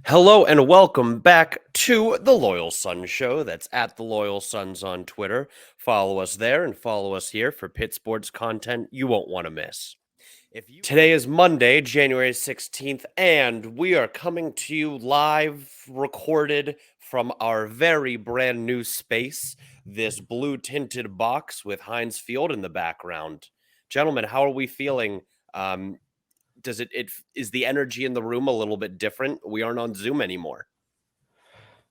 Hello and welcome back to the Loyal Sons Show. That's at the Loyal Sons on Twitter. Follow us there and follow us here for Pitt sports content you won't want to miss. Today is Monday, January 16th, and we are coming to you live, recorded from our very brand new space, this blue tinted box with Heinz Field in the background. Gentlemen, how are we feeling? Does it is the energy in the room a little bit different? We aren't on Zoom anymore.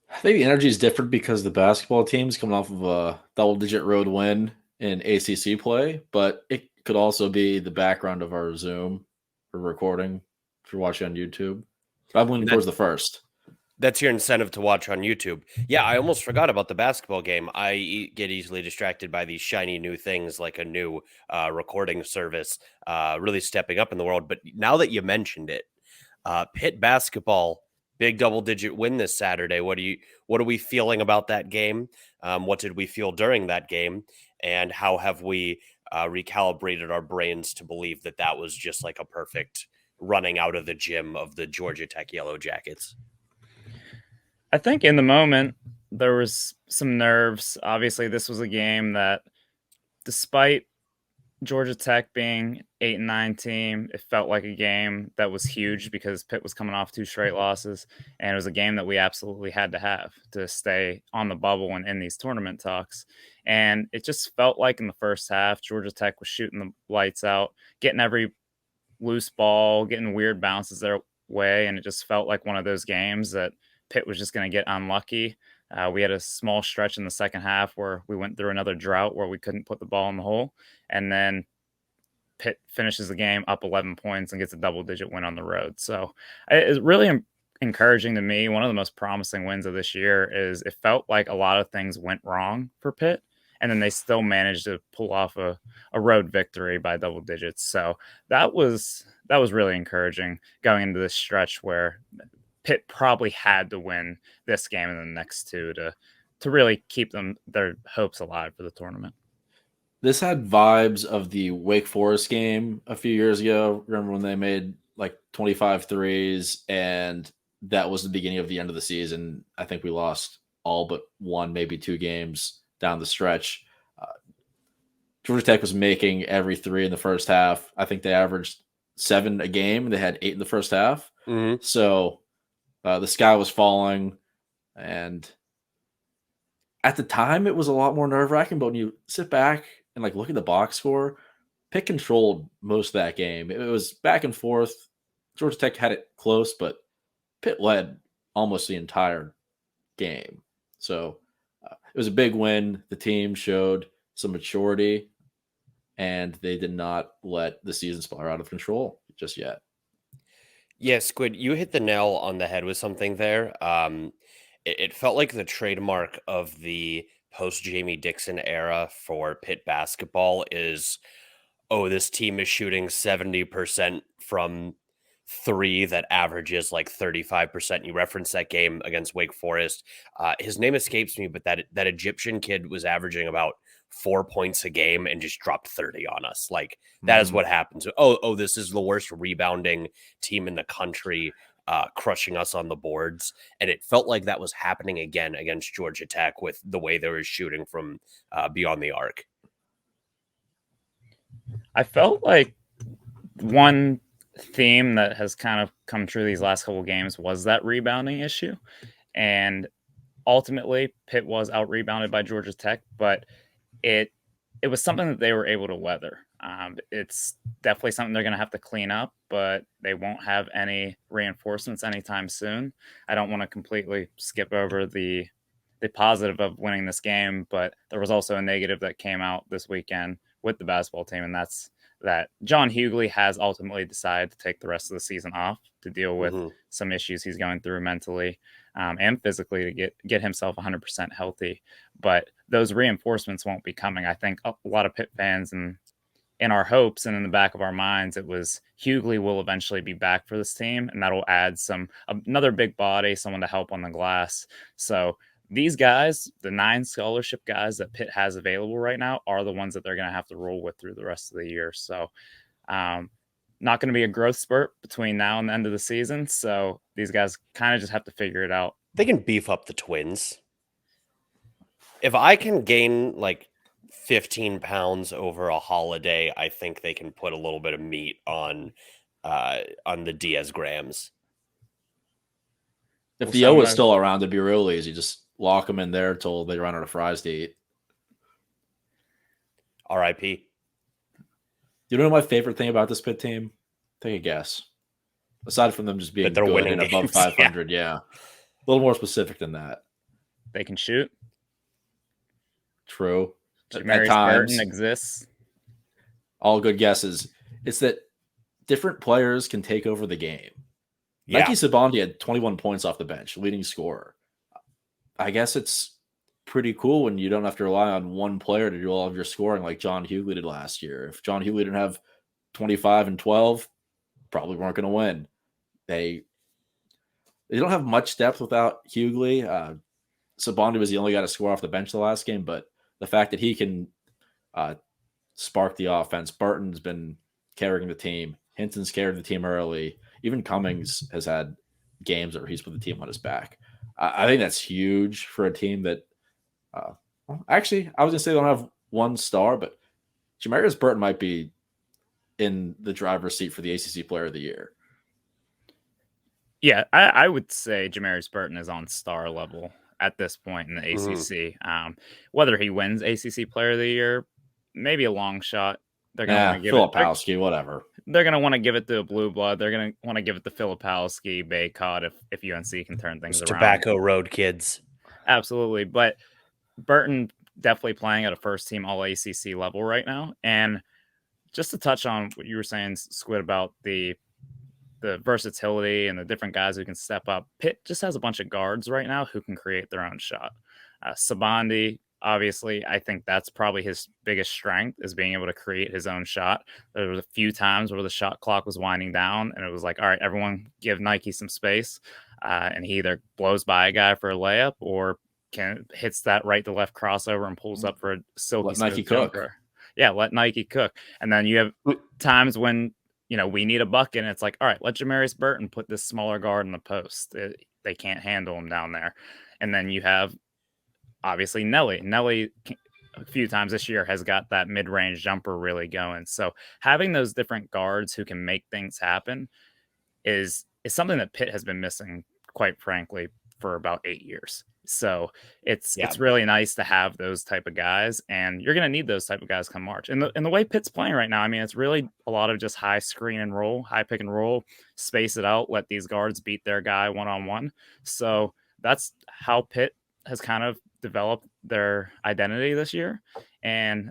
I think the energy is different because the basketball team's coming off of a double-digit road win in ACC play, but it could also be the background of our Zoom or recording if you're watching on YouTube. But I'm leaning That towards the first. that's your incentive to watch on YouTube. Yeah, I almost forgot about the basketball game. Get easily distracted by these shiny new things like a new recording service really stepping up in the world. But now that you mentioned it, Pitt basketball, big double-digit win this Saturday. What are we feeling about that game? What did we feel during that game? And how have we recalibrated our brains to believe that that was just like a perfect running out of the gym of the Georgia Tech Yellow Jackets? I think in the moment there was some nerves. Obviously, this was a game that, despite Georgia Tech being 8-9 team, it felt like a game that was huge because Pitt was coming off 2 straight losses, and it was a game that we absolutely had to have to stay on the bubble and in these tournament talks. And it just felt like in the first half, Georgia Tech was shooting the lights out, getting every loose ball, getting weird bounces their way, and it just felt like one of those games that Pitt was just going to get unlucky. We had a small stretch in the second half where we went through another drought where we couldn't put the ball in the hole, and then Pitt finishes the game up 11 points and gets a double-digit win on the road. So it's really encouraging to me. One of the most promising wins of this year is it felt like a lot of things went wrong for Pitt, and then they still managed to pull off a road victory by double digits. So that was really encouraging going into this stretch where Pitt probably had to win this game and the next two to really keep their hopes alive for the tournament. This had vibes of the Wake Forest game a few years ago. Remember when they made like 25 threes and that was the beginning of the end of the season? I think we lost all but one, maybe two games down the stretch. Uh, Georgia Tech was making every three in the first half. I think they averaged 7 a game. They had 8 in the first half. Mm-hmm. So the sky was falling. And at the time, it was a lot more nerve wracking. But when you sit back and like look at the box score, Pitt controlled most of that game. It was back and forth. Georgia Tech had it close, but Pitt led almost the entire game. So it was a big win. The team showed some maturity, and they did not let the season spiral out of control just yet. Yeah, Squid, you hit the nail on the head with something there. It felt like the trademark of the post Jamie Dixon era for Pitt basketball is, oh, this team is shooting 70% from three that averages like 35%. You referenced that game against Wake Forest. His name escapes me, but that Egyptian kid was averaging about 4 points a game and just dropped 30 on us. Like that is what happens. Oh, this is the worst rebounding team in the country, crushing us on the boards. And it felt like that was happening again against Georgia Tech with the way they were shooting from beyond the arc. I felt like one theme that has kind of come true these last couple games was that rebounding issue. And ultimately, Pitt was out rebounded by Georgia Tech, but it it was something that they were able to weather. It's definitely something they're going to have to clean up, but they won't have any reinforcements anytime soon. I don't want to completely skip over the positive of winning this game, but there was also a negative that came out this weekend with the basketball team, and that's that John Hughley has ultimately decided to take the rest of the season off to deal with Mm-hmm. some issues he's going through mentally and physically to get himself 100% healthy. But those reinforcements won't be coming. I think a lot of Pitt fans and in our hopes and in the back of our minds, it was Hughley will eventually be back for this team, and that'll add another big body, someone to help on the glass. So these guys, the 9 scholarship guys that Pitt has available right now, are the ones that they're going to have to roll with through the rest of the year. So not going to be a growth spurt between now and the end of the season. So these guys kind of just have to figure it out. They can beef up the Twins. If I can gain like 15 pounds over a holiday, I think they can put a little bit of meat on the Diaz grams. If Well, the O is still around, it'd be real easy. Just lock them in there until they run out of fries to eat. R.I.P. You know my favorite thing about this Pitt team? Take a guess. Aside from them just being they're good winning and above games, 500, yeah. A little more specific than that. They can shoot. True. At Jamarius times, Burton exists. all good guesses. It's that different players can take over the game. Yeah. Nike Sabondi had 21 points off the bench, leading scorer. I guess it's pretty cool when you don't have to rely on one player to do all of your scoring like John Hughley did last year. If John Hughley didn't have 25 and 12, probably weren't going to win. They don't have much depth without Hughley. Sabondi was the only guy to score off the bench the last game, but the fact that he can spark the offense. Burton's been carrying the team. Hinson's carried the team early. Even Cummings has had games where he's put the team on his back. I think that's huge for a team that actually, I was going to say they don't have one star, but Jamarius Burton might be in the driver's seat for the ACC Player of the Year. Yeah, I would say Jamarius Burton is on star level at this point in the ACC. Whether he wins ACC Player of the Year, maybe a long shot. They're going to want to give Filipowski, whatever. They're going to want to give it to a blue blood. They're going to want to give it to Filipowski, Baycott, if UNC can turn things around. Tobacco Road kids. Absolutely. But Burton definitely playing at a first team all ACC level right now. And just to touch on what you were saying, Squid, about the versatility and the different guys who can step up. Pitt just has a bunch of guards right now who can create their own shot. Sabondi, obviously, I think that's probably his biggest strength, is being able to create his own shot. There was a few times where the shot clock was winding down and it was like, all right, everyone give Nike some space. And he either blows by a guy for a layup or hits that right to left crossover and pulls up for a silky Nike jumper. cook. Yeah, let Nike cook. And then you have times when, we need a bucket, and it's like, all right, let Jamarius Burton put this smaller guard in the post. They can't handle him down there. And then you have, obviously, Nelly. Nelly, a few times this year, has got that mid-range jumper really going. So having those different guards who can make things happen is something that Pitt has been missing, quite frankly, for about 8 years. So it's really nice to have those type of guys, and you're going to need those type of guys come March. And the way Pitt's playing right now, I mean, it's really a lot of just high screen and roll, high pick and roll, space it out, let these guards beat their guy one-on-one. So that's how Pitt has kind of developed their identity this year. And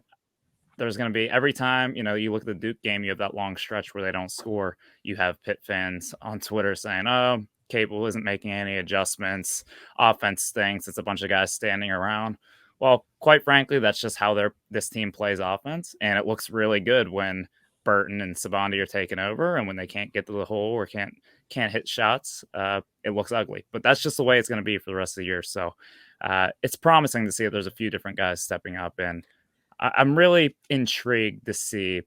there's going to be, every time, you look at the Duke game, you have that long stretch where they don't score. You have Pitt fans on Twitter saying, oh, Cable isn't making any adjustments. Offense stinks. It's a bunch of guys standing around. Well, quite frankly, that's just how this team plays offense. And it looks really good when Burton and Sabondi are taking over, and when they can't get to the hole or can't hit shots, it looks ugly. But that's just the way it's going to be for the rest of the year. So it's promising to see that there's a few different guys stepping up. And I'm really intrigued to see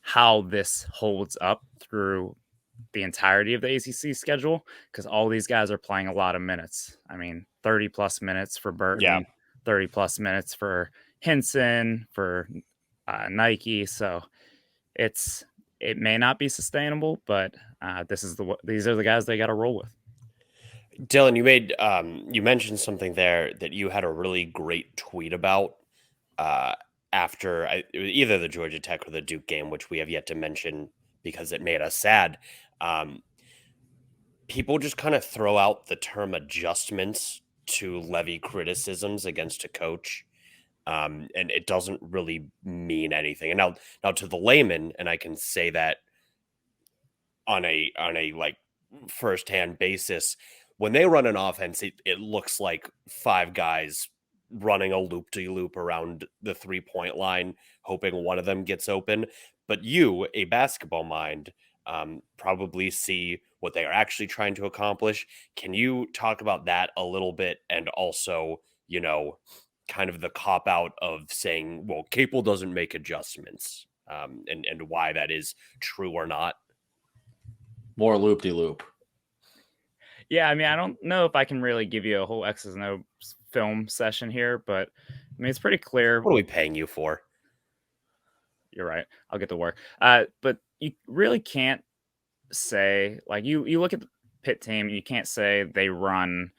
how this holds up through the entirety of the ACC schedule, because all these guys are playing a lot of minutes. I mean, 30 plus minutes for Burton, 30 plus minutes for Hinson, for Nike. So it may not be sustainable, but these are the guys they got to roll with. Dylan, you mentioned something there that you had a really great tweet about after either the Georgia Tech or the Duke game, which we have yet to mention because it made us sad. People just kind of throw out the term adjustments to levy criticisms against a coach. And it doesn't really mean anything. And now to the layman, and I can say that on a like firsthand basis, when they run an offense, it looks like five guys running a loop-de-loop around the 3-point line, hoping one of them gets open. But you, a basketball mind, probably see what they are actually trying to accomplish. Can you talk about that a little bit? And also, kind of the cop out of saying, well, Capel doesn't make adjustments. and why that is true or not. More loop-de-loop. Yeah, I mean, I don't know if I can really give you a whole X's and O's film session here, but I mean, it's pretty clear. What are we paying you for? You're right. I'll get to work. But you really can't say, like, you look at the Pitt team, and you can't say they run,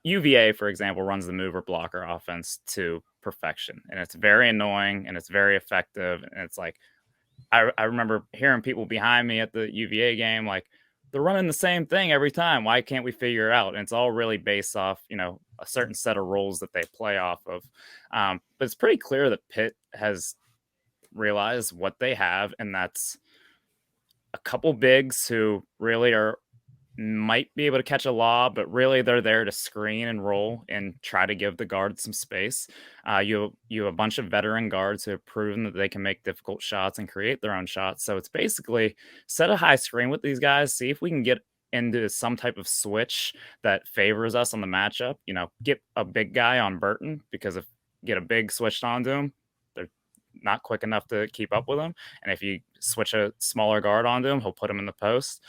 UVA, for example, runs the mover blocker offense to perfection. And it's very annoying and it's very effective. And it's like, I remember hearing people behind me at the UVA game, like, they're running the same thing every time. Why can't we figure it out? And it's all really based off, a certain set of rules that they play off of. But it's pretty clear that Pitt has realized what they have, and that's a couple bigs who really might be able to catch a lob, but really they're there to screen and roll and try to give the guards some space. You have a bunch of veteran guards who have proven that they can make difficult shots and create their own shots. So it's basically set a high screen with these guys, see if we can get into some type of switch that favors us on the matchup. Get a big guy on Burton, because if get a big switched onto him, they're not quick enough to keep up with him. And if you switch a smaller guard onto him, he'll put him in the post.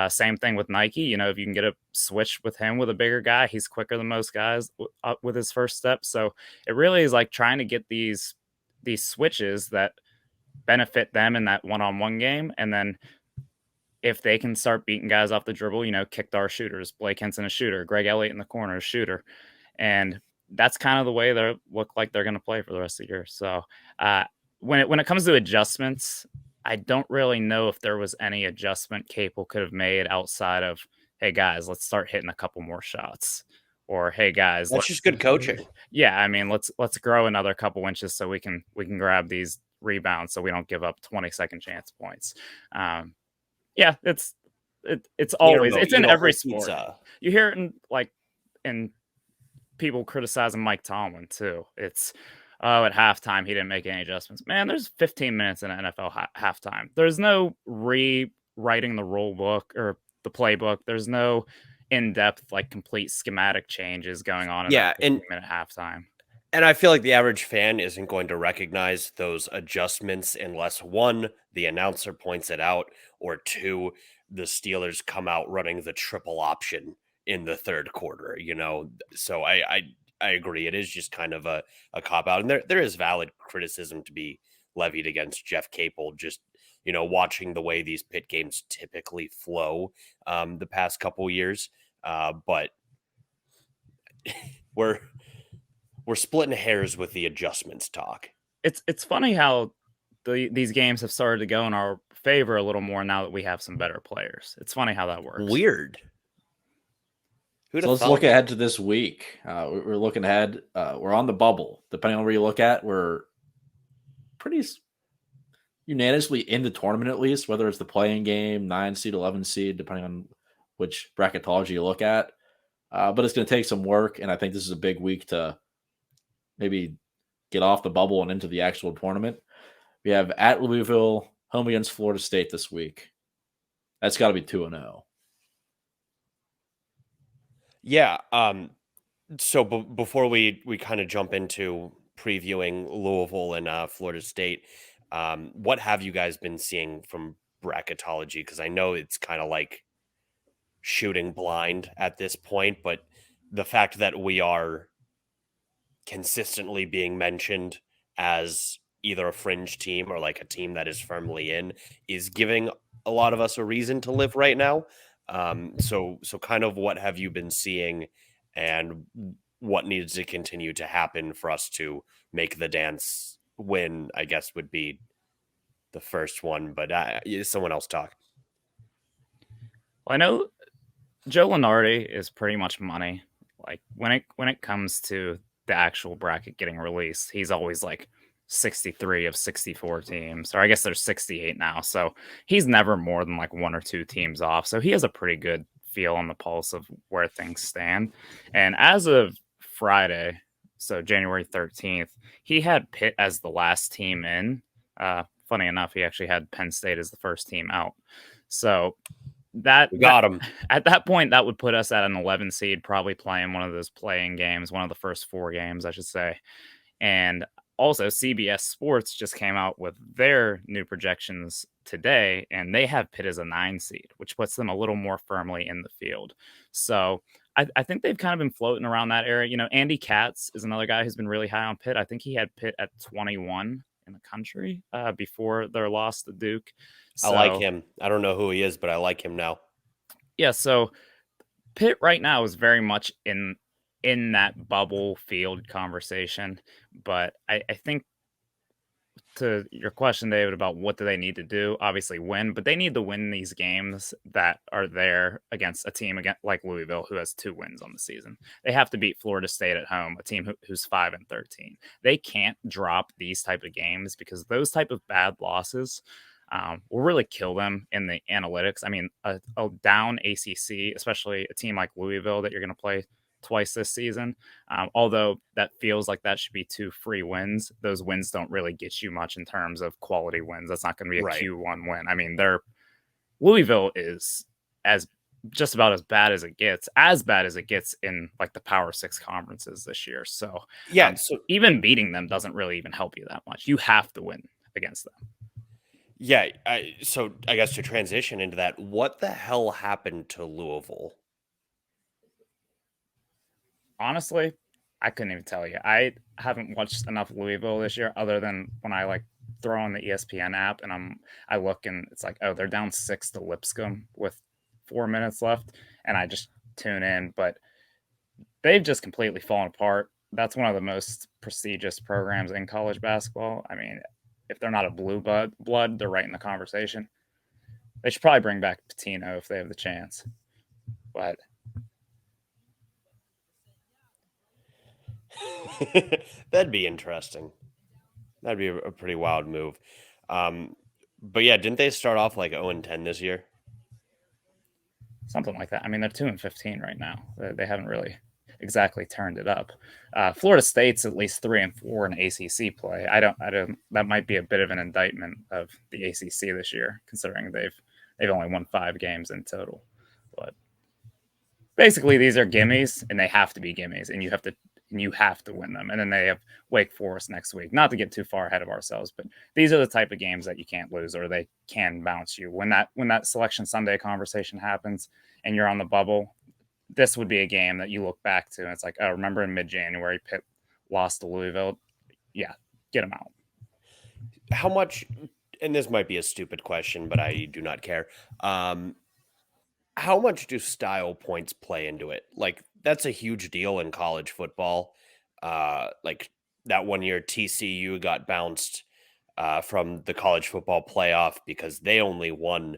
Same thing with Nike. If you can get a switch with him with a bigger guy, he's quicker than most guys up with his first step. So it really is like trying to get these switches that benefit them in that one-on-one game. And then if they can start beating guys off the dribble, Kickdar shooters, Blake Henson a shooter, Greg Elliott in the corner a shooter. And that's kind of the way they look like they're going to play for the rest of the year. So when it comes to adjustments, I don't really know if there was any adjustment Capel could have made outside of, hey guys, let's start hitting a couple more shots, or hey guys, that's just good coaching. Yeah, I mean, let's grow another couple inches so we can grab these rebounds so we don't give up 20-second chance points. Yeah, it's always it's in every sport. You hear it in people criticizing Mike Tomlin too. It's at halftime, he didn't make any adjustments. Man, there's 15 minutes in an NFL halftime. There's no rewriting the rule book or the playbook. There's no in-depth, complete schematic changes going on in a 15-minute halftime. And I feel like the average fan isn't going to recognize those adjustments unless, one, the announcer points it out, or two, the Steelers come out running the triple option in the third quarter, So I agree. It is just kind of a cop-out. And there is valid criticism to be levied against Jeff Capel, just, watching the way these Pitt games typically flow the past couple years. But we're splitting hairs with the adjustments talk. It's funny how these games have started to go in our favor a little more now that we have some better players. It's funny how that works. Weird. So let's look ahead to this week. We're looking ahead. We're on the bubble. Depending on where you look at, we're pretty unanimously in the tournament, at least, whether it's the playing game, 9 seed, 11 seed, depending on which bracketology you look at. But it's going to take some work, and I think this is a big week to maybe get off the bubble and into the actual tournament. We have at Louisville, home against Florida State this week. That's got to be 2-0. Yeah. So before we kind of jump into previewing Louisville and Florida State, what have you guys been seeing from bracketology? Because I know it's kind of like shooting blind at this point, but the fact that we are consistently being mentioned as either a fringe team or a team that is firmly in is giving a lot of us a reason to live right now. So kind of what have you been seeing, and what needs to continue to happen for us to make the dance win, I guess, would be the first one, but someone else talk. Well, I know Joe Lunardi is pretty much money. When it comes to the actual bracket getting released, he's always 63 of 64 teams, or I guess there's 68 now. So he's never more than 1 or 2 teams off. So he has a pretty good feel on the pulse of where things stand. And as of Friday, so January 13th, he had Pitt as the last team in. Funny enough, he actually had Penn State as the first team out. So we got him. At that point, that would put us at an 11 seed, probably playing one of those playing games, one of the first 4 games, I should say. And also, CBS Sports just came out with their new projections today, and they have Pitt as a 9 seed, which puts them a little more firmly in the field. So I think they've kind of been floating around that area. You know, Andy Katz is another guy who's been really high on Pitt. I think he had Pitt at 21 in the country before their loss to Duke. I like So, him. I don't know who he is, but I like him now. yeah, so Pitt right now is very much in that bubble field conversation, but I think to your question, David, about what do they need to do? Obviously, win, but they need to win these games that are there against a team like Louisville, who has 2 wins on the season. They have to beat Florida State at home, a team who's 5-13. They can't drop these type of games because those type of bad losses will really kill them in the analytics. I mean, a down ACC, especially a team like Louisville that you're going to play twice this season. Although that feels like that should be 2 free wins, those wins don't really get you much in terms of quality wins. That's not going to be a Right. Q1 win. I mean, Louisville is as just about as bad as it gets in like the Power 6 conferences this year. So Yeah. So even beating them doesn't really even help you that much. You have to win against them. yeah. So I guess to transition into that, what the hell happened to Louisville? Honestly, I couldn't even tell you. I haven't watched enough Louisville this year, other than when I like throw on the ESPN app and I look and it's like, oh, they're down 6 to Lipscomb with 4 minutes left, and I just tune in. But they've just completely fallen apart. That's one of the most prestigious programs in college basketball. I mean, if they're not a blue blood, they're right in the conversation. They should probably bring back Patino if they have the chance. But That'd be interesting. That'd be a pretty wild move. But yeah, didn't they start off like 0-10 this year? something like that. I mean, they're 2-15 right now. They haven't really exactly turned it up. Florida State's at least 3-4 in ACC play. I don't. That might be a bit of an indictment of the ACC this year, considering they've only won 5 games in total. But basically, these are gimmies, and they have to be gimmies, and you have to win them. And then they have Wake Forest next week. Not to get too far ahead of ourselves, but these are the type of games that you can't lose, or they can bounce you. When that Selection Sunday conversation happens and you're on the bubble, this would be a game that you look back to and it's like, oh, remember in mid-January Pitt lost to Louisville? Yeah, get them out. How much? And this might be a stupid question, but I do not care. How much do style points play into it? Like that's a huge deal in college football. Like that one year TCU got bounced from the college football playoff because they only won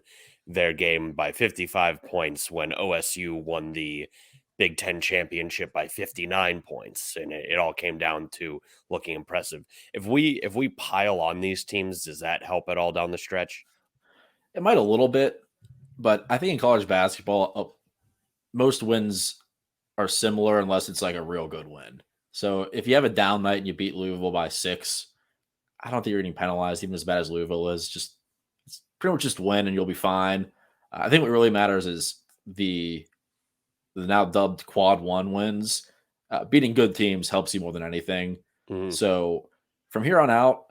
their game by 55 points when OSU won the Big Ten championship by 59 points, and it all came down to looking impressive. If we pile on these teams, does that help at all down the stretch? It might a little bit, but I think in college basketball, most wins are similar unless it's like a real good win. So if you have a down night and you beat Louisville by 6, I don't think you're getting penalized, even as bad as Louisville is. It's pretty much just win and you'll be fine. I think what really matters is the now dubbed quad 1 wins. Beating good teams helps you more than anything. Mhm. So from here on out,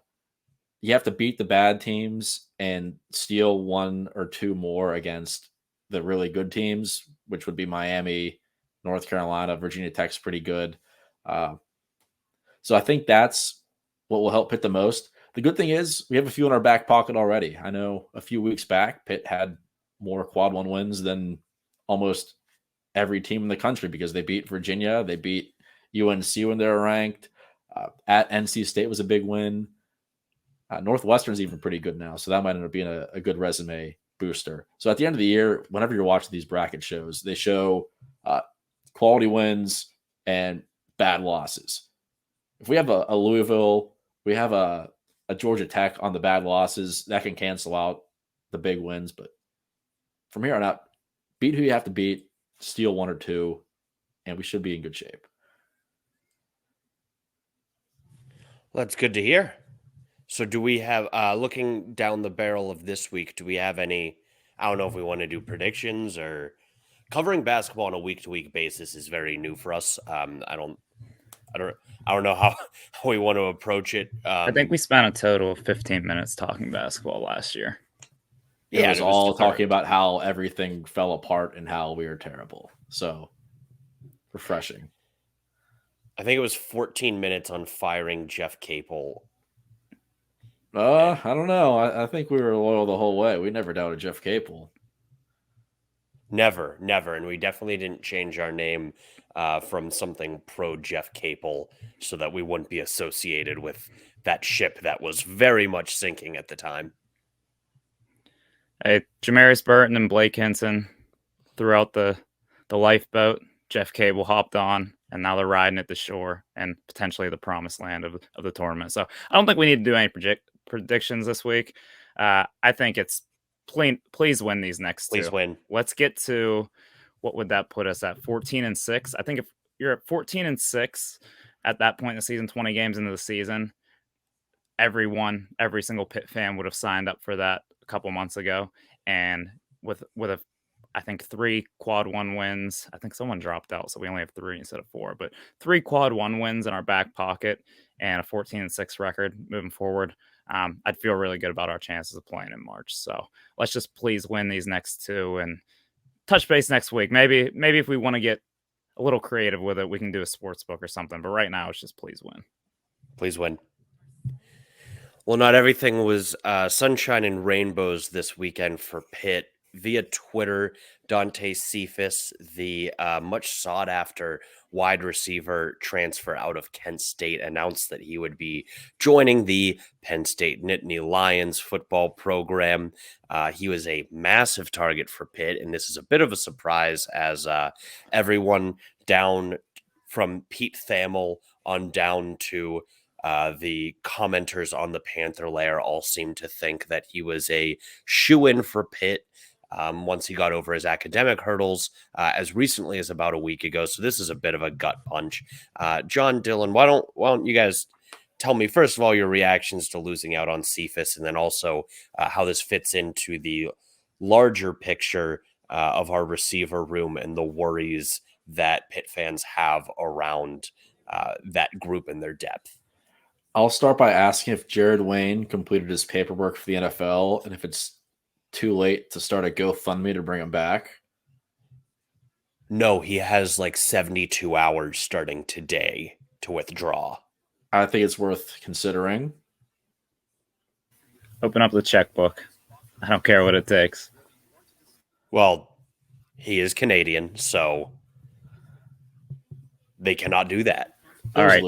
you have to beat the bad teams and steal 1 or 2 more against the really good teams, which would be Miami, North Carolina, Virginia Tech's pretty good. So I think that's what will help Pitt the most. The good thing is we have a few in our back pocket already. I know a few weeks back, Pitt had more quad 1 wins than almost every team in the country because they beat Virginia, they beat UNC when they were ranked. At NC State was a big win. Northwestern's even pretty good now, so that might end up being a good resume booster. So at the end of the year, whenever you're watching these bracket shows, they show quality wins and bad losses. If we have a Louisville, we have a Georgia Tech on the bad losses, that can cancel out the big wins. But from here on out, beat who you have to beat, steal 1 or 2, and we should be in good shape. Well, that's good to hear. So do we have, looking down the barrel of this week, do we have any, I don't know if we want to do predictions or covering basketball on a week-to-week basis is very new for us. I I don't know how we want to approach it. I think we spent a total of 15 minutes talking basketball last year. It yeah, was and it was all deserved. talking about how everything fell apart and how we were terrible. So refreshing. I think it was 14 minutes on firing Jeff Capel. I don't know. I think we were loyal the whole way. We never doubted Jeff Capel. Never, and we definitely didn't change our name from something pro Jeff Capel so that we wouldn't be associated with that ship that was very much sinking at the time. Hey, Jamaris Burton and Blake Hinson throughout the lifeboat. Jeff Cable hopped on, and now they're riding at the shore and potentially the promised land of the tournament. So I don't think we need to do any predictions this week. I think it's please win these next two. Please win. Let's get to what would that put us at 14-6. I think if you're at 14-6 at that point in the season, 20 games into the season, every single Pitt fan would have signed up for that a couple months ago. And with I think 3 quad 1 wins. I think someone dropped out, so we only have 3 instead of 4. But 3 quad 1 wins in our back pocket and a 14-6 record moving forward. I'd feel really good about our chances of playing in March. So let's just please win these next 2 and touch base next week. Maybe if we want to get a little creative with it, we can do a sports book or something. But right now, it's just please win. Please win. Well, not everything was sunshine and rainbows this weekend for Pitt. Via Twitter, Dante Cephas, the much sought-after wide receiver transfer out of Kent State, announced that he would be joining the Penn State Nittany Lions football program. He was a massive target for Pitt, and this is a bit of a surprise as everyone down from Pete Thamel on down to the commenters on the Panther Lair all seemed to think that he was a shoo-in for Pitt. Once he got over his academic hurdles as recently as about a week ago. So this is a bit of a gut punch. John, Dylan, why don't you guys tell me, first of all, your reactions to losing out on Cephas, and then also how this fits into the larger picture of our receiver room and the worries that Pitt fans have around that group and their depth. I'll start by asking if Jared Wayne completed his paperwork for the NFL and if it's too late to start a GoFundMe to bring him back. No, he has like 72 hours starting today to withdraw. I think it's worth considering. Open up the checkbook. I don't care what it takes. Well, he is Canadian, so they cannot do that. All right,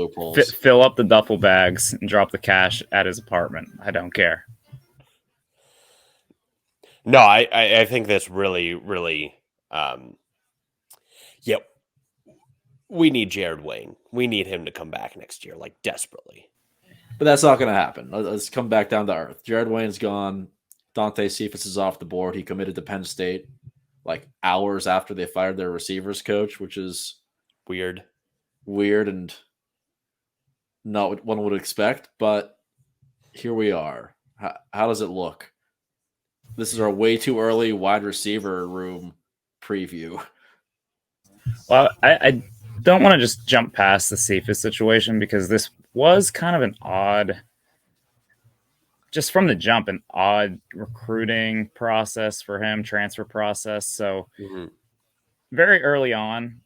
fill up the duffel bags and drop the cash at his apartment. I don't care. No, I think that's really, we need Jared Wayne. We need him to come back next year, like desperately. But that's not going to happen. Let's come back down to earth. Jared Wayne's gone. Dante Cephas is off the board. He committed to Penn State like hours after they fired their receivers coach, which is weird and not what one would expect. But here we are. How does it look? This is our way too early wide receiver room preview. Well, I don't want to just jump past the Cephas situation because this was kind of an odd, just from the jump, an odd recruiting process for him, transfer process. So very early on,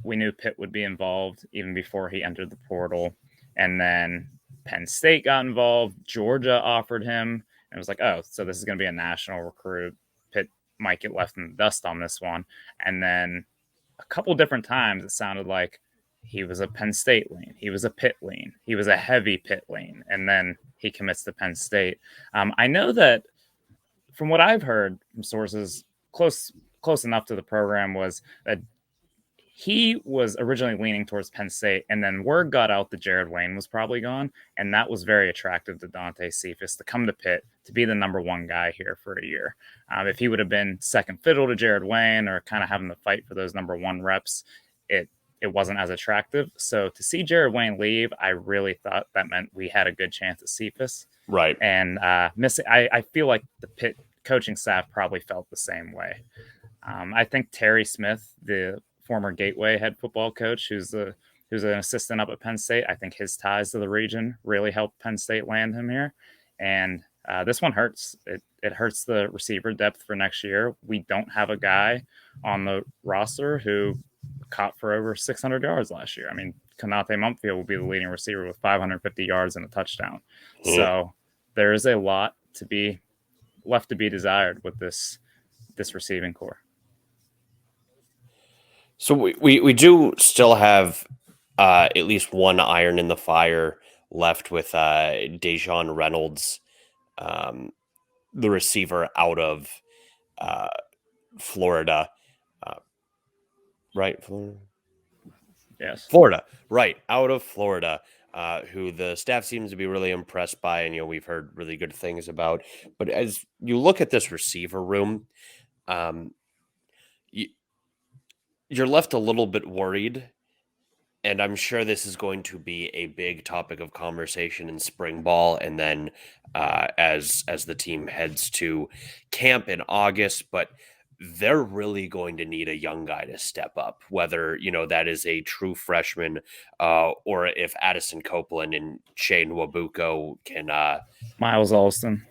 we knew Pitt would be involved even before he entered the portal. And then Penn State got involved. Georgia offered him. And it was like, oh, so this is going to be a national recruit. Pitt might get left in the dust on this one. And then a couple different times it sounded like he was a Penn State lean. He was a Pitt lean. He was a heavy Pitt lean. And then he commits to Penn State. I know that from what I've heard from sources close enough to the program was that he was originally leaning towards Penn State, and then word got out that Jared Wayne was probably gone, and that was very attractive to Dante Cephas to come to Pitt to be the number 1 guy here for a year. If he would have been second fiddle to Jared Wayne or kind of having to fight for those number 1 reps, it wasn't as attractive. So to see Jared Wayne leave, I really thought that meant we had a good chance at Cephas. Right. And I feel like the Pitt coaching staff probably felt the same way. I think Terry Smith, the former Gateway head football coach, who's the who's an assistant up at Penn State. I think his ties to the region really helped Penn State land him here. And this one hurts. It hurts the receiver depth for next year. We don't have a guy on the roster who caught for over 600 yards last year. I mean, Konate Mumpfield will be the leading receiver with 550 yards and a touchdown. So there is a lot to be left to be desired with this receiving core. So we do still have at least one iron in the fire left with Dejon Reynolds, the receiver out of Florida, right? Yes. Florida, right, out of Florida, who the staff seems to be really impressed by, and we've heard really good things about. But as you look at this receiver room, you're left a little bit worried, and I'm sure this is going to be a big topic of conversation in spring ball, and then as the team heads to camp in August. But they're really going to need a young guy to step up, whether that is a true freshman, or if Addison Copeland and Shane Wabuko can Miles Alston,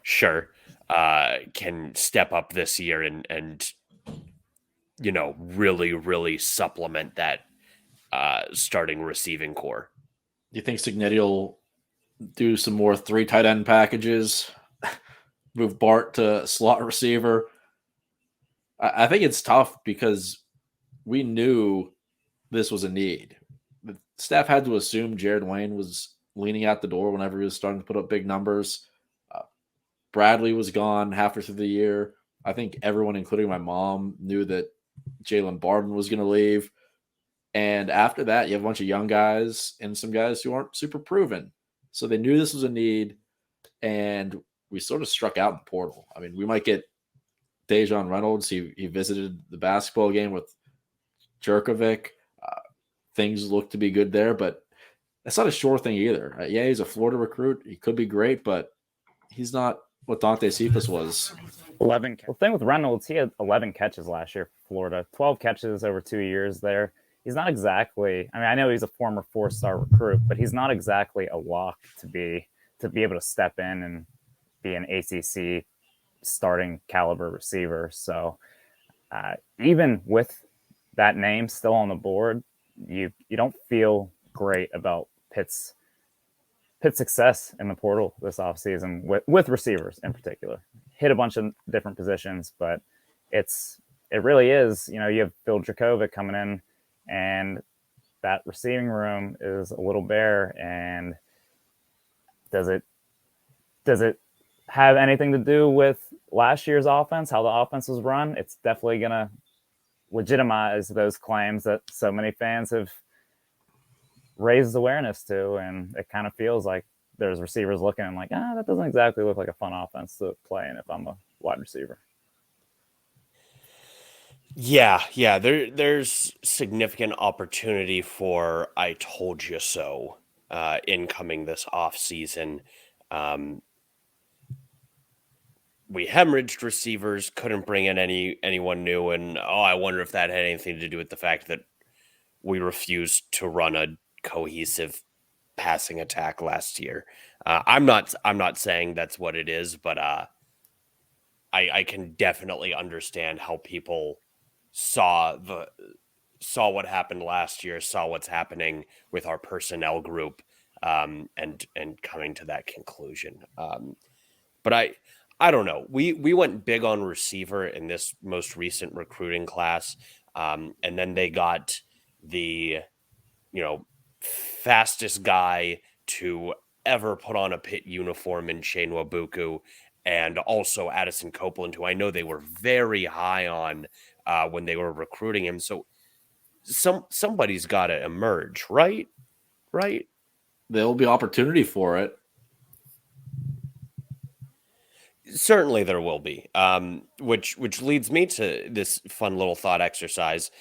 sure, can step up this year and really supplement that starting receiving core. Do you think Signetti will do some more 3 tight end packages, move Bart to slot receiver? I think it's tough because we knew this was a need. The staff had to assume Jared Wayne was leaning out the door whenever he was starting to put up big numbers. Bradley was gone halfway through the year. I think everyone, including my mom, knew that Jalen Barden was going to leave. And after that, you have a bunch of young guys and some guys who aren't super proven. So they knew this was a need, and we sort of struck out in the portal. I mean, we might get Dejon Reynolds. He visited the basketball game with Jerkovic. Things look to be good there, but that's not a sure thing either. Yeah, he's a Florida recruit. He could be great, but he's not what Dante Cephas was. 11. The thing with Reynolds, he had 11 catches last year for Florida, 12 catches over 2 years there. He's not exactly, I mean, I know he's a former 4-star recruit, but he's not exactly a lock to be able to step in and be an ACC starting caliber receiver. So even with that name still on the board, you don't feel great about Pitt's success in the portal this offseason with receivers in particular. Hit a bunch of different positions, but it really is, you have Phil Dracovic coming in, and that receiving room is a little bare. And does it have anything to do with last year's offense, how the offense was run? It's definitely going to legitimize those claims that so many fans have raised awareness to. And it kind of feels like there's receivers looking and like, that doesn't exactly look like a fun offense to play in if I'm a wide receiver. Yeah. There's significant opportunity for I told you so incoming this offseason. We hemorrhaged receivers, couldn't bring in anyone new, and I wonder if that had anything to do with the fact that we refused to run a cohesive passing attack last year. I'm not saying that's what it is, but I can definitely understand how people saw what happened last year, saw what's happening with our personnel group, and coming to that conclusion. But I don't know. We went big on receiver in this most recent recruiting class, and then they got the fastest guy to ever put on a Pitt uniform in Shane Wabuku, and also Addison Copeland, who I know they were very high on when they were recruiting him. So somebody's got to emerge, right? Right. There'll be opportunity for it. Certainly there will be, which leads me to this fun little thought exercise.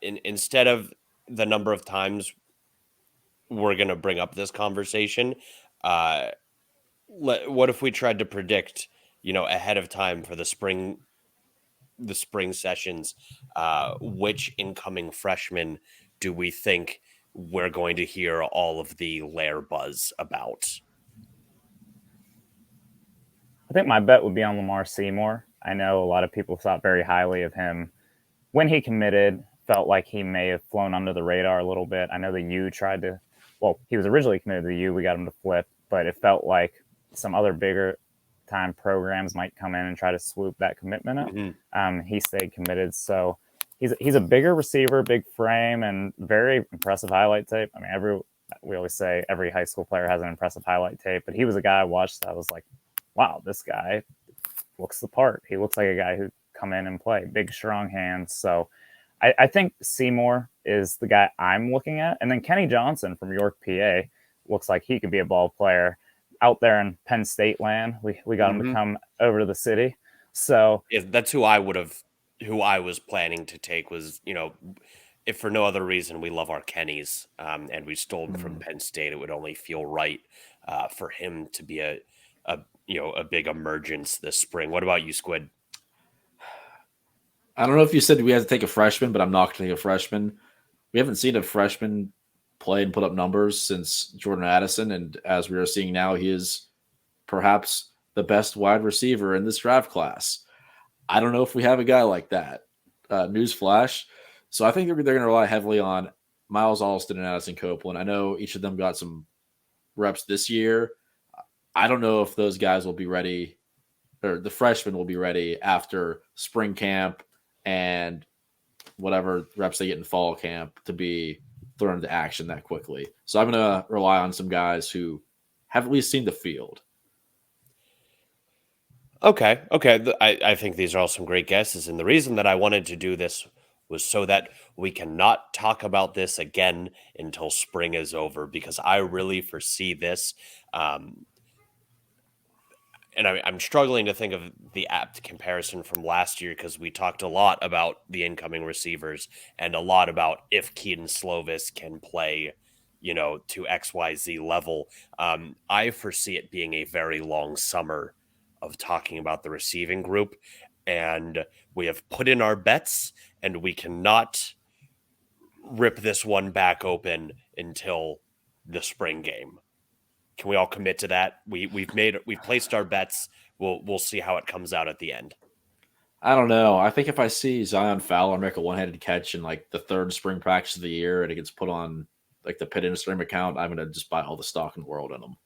Instead of the number of times we're going to bring up this conversation, what if we tried to predict, ahead of time for the spring sessions, which incoming freshmen do we think we're going to hear all of the Lair buzz about? I think my bet would be on Lamar Seymour. I know a lot of people thought very highly of him when he committed. Felt like he may have flown under the radar a little bit. I know the U tried to, well, he was originally committed to the U. We got him to flip, but it felt like some other bigger time programs might come in and try to swoop that commitment up. Mm-hmm. He stayed committed. So he's a bigger receiver, big frame, and very impressive highlight tape. I mean, we always say every high school player has an impressive highlight tape, but he was a guy I watched that I was like, wow, this guy looks the part. He looks like a guy who come in and play. Big, strong hands. So I think Seymour is the guy I'm looking at. And then Kenny Johnson from York, PA, looks like he could be a ball player out there in Penn State land. We got him to come over to the city. So yeah, that's who I was planning to take was, if for no other reason, we love our Kennys, and we stole him from Penn State. It would only feel right for him to be a big emergence this spring. What about you, Squid? I don't know if you said we had to take a freshman, but I'm not going to take a freshman. We haven't seen a freshman play and put up numbers since Jordan Addison, and as we are seeing now, he is perhaps the best wide receiver in this draft class. I don't know if we have a guy like that. Newsflash. So I think they're going to rely heavily on Miles Alston and Addison Copeland. I know each of them got some reps this year. I don't know if those guys will be ready, or the freshmen will be ready after spring camp and whatever reps they get in fall camp to be thrown into action that quickly. So I'm going to rely on some guys who have at least seen the field. Okay. I think these are all some great guesses. And the reason that I wanted to do this was so that we cannot talk about this again until spring is over, because I really foresee this. And I'm struggling to think of the apt comparison from last year, because we talked a lot about the incoming receivers and a lot about if Keaton Slovis can play, to XYZ level. I foresee it being a very long summer of talking about the receiving group, and we have put in our bets, and we cannot rip this one back open until the spring game. Can we all commit to that? We've placed our bets. We'll see how it comes out at the end. I don't know. I think if I see Zion Fowler make a one-handed catch in like the third spring practice of the year and it gets put on like the Pitt Instagram account, I'm going to just buy all the stock in the world in them.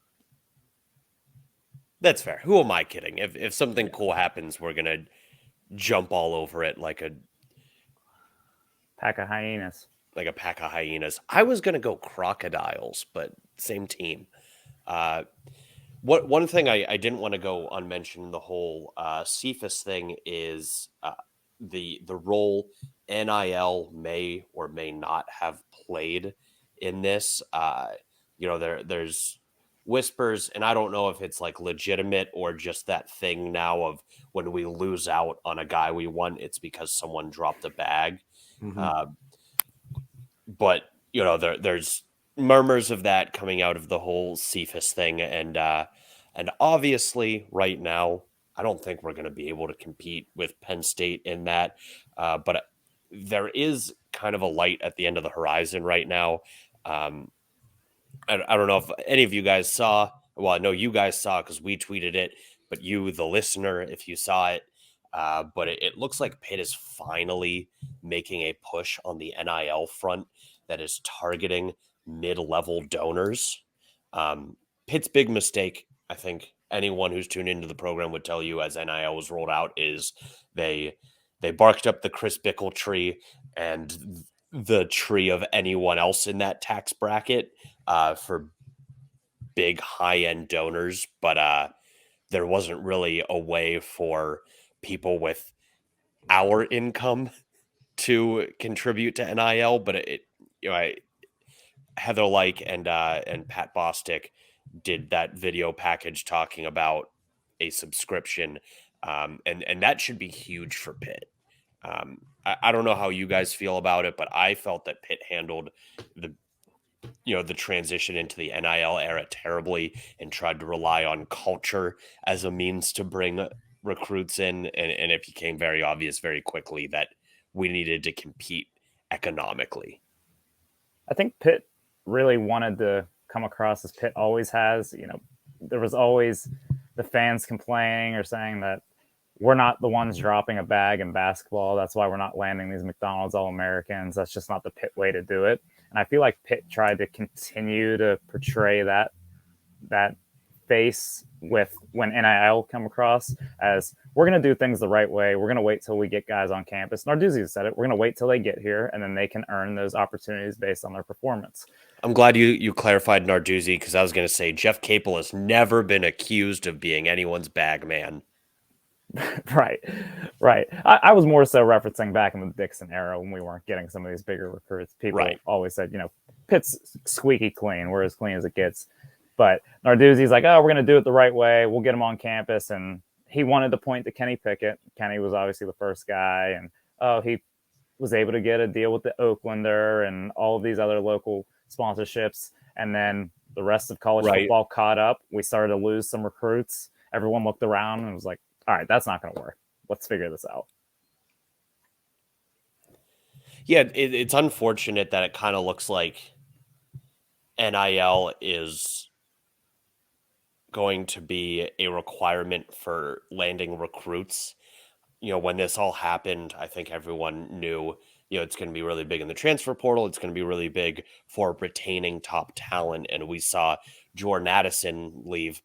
That's fair. Who am I kidding? If something cool happens, we're going to jump all over it like a pack of hyenas. I was going to go crocodiles, but same team. One thing I didn't want to go unmentioned, the whole Cephas thing, is the role NIL may or may not have played in this. There's whispers, and I don't know if it's like legitimate or just that thing now of when we lose out on a guy we want, it's because someone dropped a bag. But there's murmurs of that coming out of the whole Cephas thing, and obviously right now I don't think we're going to be able to compete with Penn State in that, but there is kind of a light at the end of the horizon right now. I don't know if any of you guys saw. Well, I know you guys saw because we tweeted it, but you, the listener, if you saw it, but it looks like Pitt is finally making a push on the NIL front that is targeting mid-level donors. Pitt's big mistake, I think anyone who's tuned into the program would tell you as NIL was rolled out, is they barked up the Chris Bickle tree and the tree of anyone else in that tax bracket for big high-end donors, but there wasn't really a way for people with our income to contribute to NIL. But Heather Like and Pat Bostic did that video package talking about a subscription, and that should be huge for Pitt. I don't know how you guys feel about it, but I felt that Pitt handled the transition into the NIL era terribly and tried to rely on culture as a means to bring recruits in, and it became very obvious very quickly that we needed to compete economically. I think Pitt really wanted to come across as Pitt always has. There was always the fans complaining or saying that we're not the ones dropping a bag in basketball. That's why we're not landing these McDonald's All-Americans. That's just not the Pitt way to do it. And I feel like Pitt tried to continue to portray that face with when NIL come across as we're going to do things the right way. We're going to wait till we get guys on campus. Narduzzi said it. We're going to wait till they get here, and then they can earn those opportunities based on their performance. I'm glad you clarified Narduzzi, because I was going to say Jeff Capel has never been accused of being anyone's bag man. Right. I was more so referencing back in the Dixon era when we weren't getting some of these bigger recruits. People always said, Pitt's squeaky clean. We're as clean as it gets. But Narduzzi's like, oh, we're going to do it the right way. We'll get him on campus. And he wanted to point to Kenny Pickett. Kenny was obviously the first guy. And he was able to get a deal with the Oaklander and all of these other local sponsorships. And then the rest of college football caught up. We started to lose some recruits. Everyone looked around and was like, all right, that's not going to work. Let's figure this out. Yeah, it's unfortunate that it kind of looks like NIL is going to be a requirement for landing recruits. When this all happened, I think everyone knew, it's going to be really big in the transfer portal. It's going to be really big for retaining top talent. And we saw Jordan Addison leave,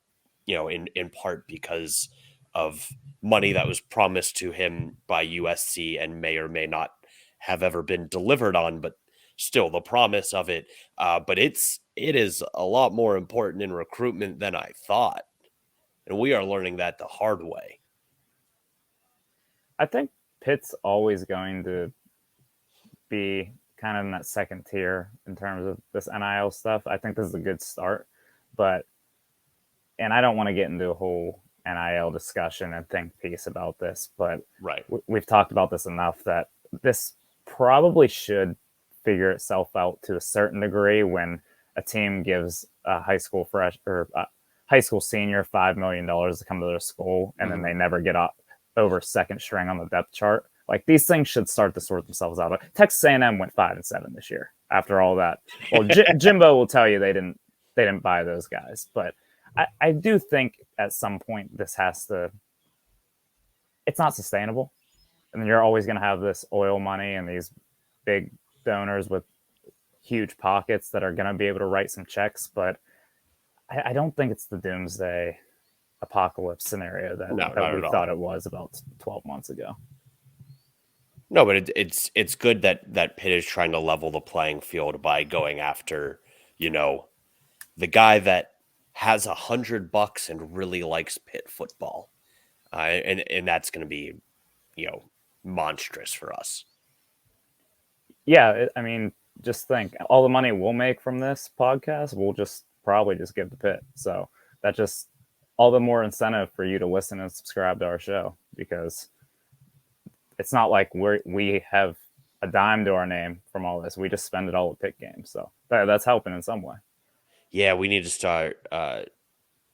in part because of money that was promised to him by USC and may or may not have ever been delivered on, but still the promise of it. But it is a lot more important in recruitment than I thought. And we are learning that the hard way. I think Pitt's always going to be kind of in that second tier in terms of this NIL stuff. I think this is a good start, and I don't want to get into a whole NIL discussion and think piece about this, but we've talked about this enough that this probably should figure itself out to a certain degree when a team gives a high school high school senior $5 million to come to their school, and then they never get up over second string on the depth chart. Like, these things should start to sort themselves out. Texas A&M went 5-7 this year after all that. Well, Jimbo will tell you they didn't buy those guys, but I do think at some point it's not sustainable. And you're always going to have this oil money and these big donors with huge pockets that are going to be able to write some checks. But I don't think it's the doomsday apocalypse scenario that we thought it was about 12 months ago. No, but it's good that Pitt is trying to level the playing field by going after, the guy that has $100 and really likes Pitt football. And that's going to be, monstrous for us. Yeah. I mean, just think all the money we'll make from this podcast, we'll just probably just give to Pitt. So that just all the more incentive for you to listen and subscribe to our show, because it's not like we have a dime to our name from all this. We just spend it all at Pitt games. So that's helping in some way. Yeah, we need to start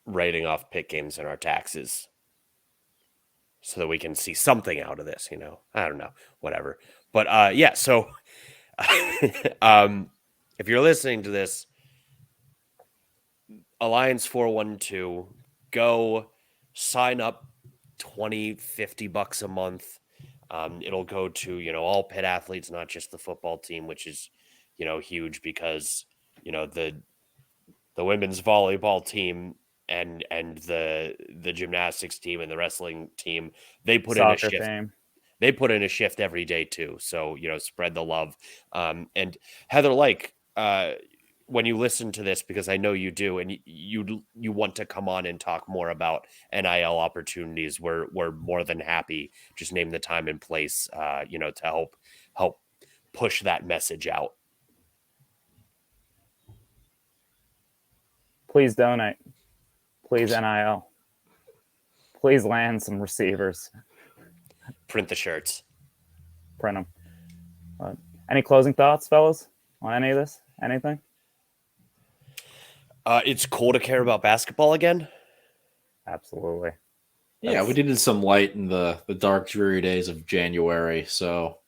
writing off Pitt games in our taxes so that we can see something out of this, I don't know, whatever. But yeah, so if you're listening to this, Alliance 412, go sign up, $20-$50 a month. It'll go to, all Pitt athletes, not just the football team, which is, huge because, the women's volleyball team and the gymnastics team and the wrestling team, they put in a shift. They put in a shift every day too. So, spread the love. And Heather, when you listen to this, because I know you do, and you want to come on and talk more about NIL opportunities, we're more than happy. Just name the time and place, to help push that message out. Please donate. Please NIL. Please land some receivers. Print the shirts. Print them. Any closing thoughts, fellas, on any of this? Anything? It's cool to care about basketball again. Absolutely. Yeah, we needed some light in the dark, dreary days of January. So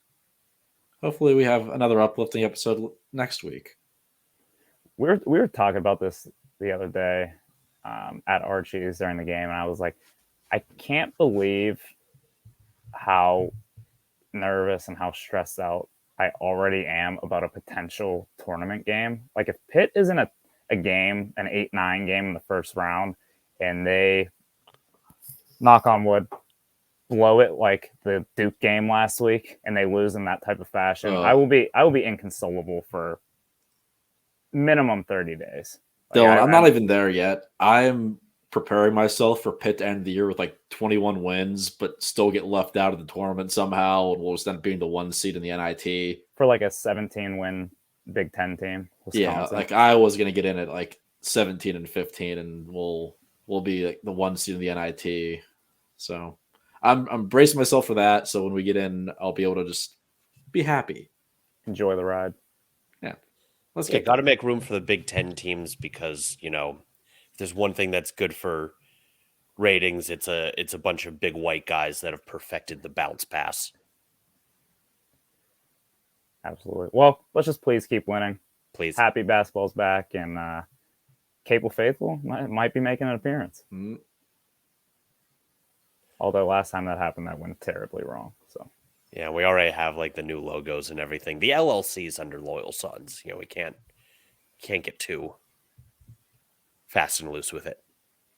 hopefully we have another uplifting episode next week. we were talking about this the other day at Archie's during the game, and I was like, I can't believe how nervous and how stressed out I already am about a potential tournament game. Like if Pitt is in a game, an 8-9 game in the first round, and they, knock on wood, blow it like the Duke game last week, and they lose in that type of fashion, I will be inconsolable for minimum 30 days. Like Dylan, I'm not even there yet. I'm preparing myself for Pitt to end the year with like 21 wins, but still get left out of the tournament somehow, and we'll just end up being the 1 seed in the NIT for like a 17-win Big Ten team. Wisconsin. Yeah, like I was gonna get in at like 17 and 15, and we'll be like the 1 seed in the NIT. So I'm bracing myself for that. So when we get in, I'll be able to just be happy, enjoy the ride. Yeah, got to make room for the Big Ten teams because if there's one thing that's good for ratings, it's a bunch of big white guys that have perfected the bounce pass. Absolutely. Well, let's just please keep winning. Please. Happy basketball's back, and Capel Faithful might be making an appearance. Mm. Although last time that happened, that went terribly wrong. So yeah, we already have like the new logos and everything. The LLC's under Loyal Sons. We can't get too fast and loose with it.